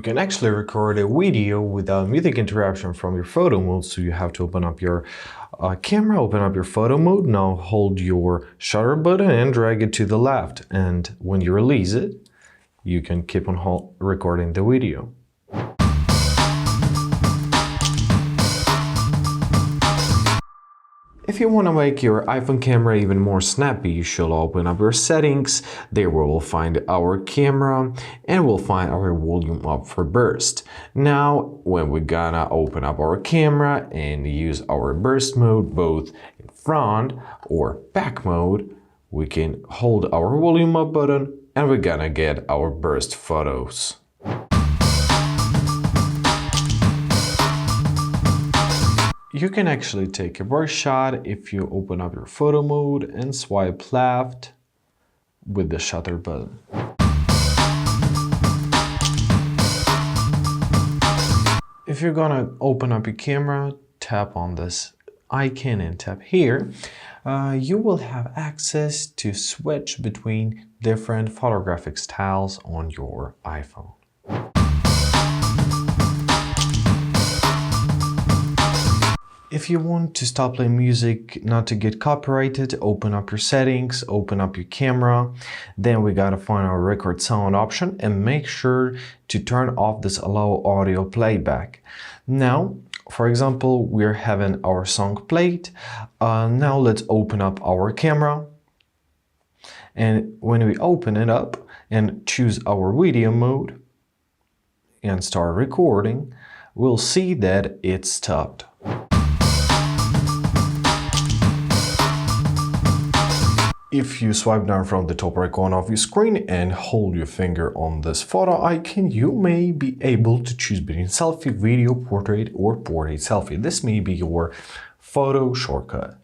can actually record a video without music interruption from your photo mode. So you have to open up your camera, open up your photo mode. Now hold your shutter button and drag it to the left. And when you release it, you can keep on recording the video. If you want to make your iPhone camera even more snappy, you should open up your settings. There we will find our camera and we'll find our volume up for burst. Now, when we're gonna open up our camera and use our burst mode, both in front or back mode, we can hold our volume up button and we're gonna get our burst photos. You can actually take a burst shot if you open up your photo mode and swipe left with the shutter button. If you're gonna open up your camera, tap on this icon and tap here. You will have access to switch between different photographic styles on your iPhone. If you want to stop playing music, not to get copyrighted, open up your settings, open up your camera. Then we gotta find our record sound option and make sure to turn off this allow audio playback. Now, for example, we're having our song played. Now let's open up our camera. And when we open it up and choose our video mode and start recording, we'll see that it's stopped. If you swipe down from the top right corner of your screen and hold your finger on this photo icon, you may be able to choose between selfie, video, portrait, or portrait selfie. This may be your photo shortcut.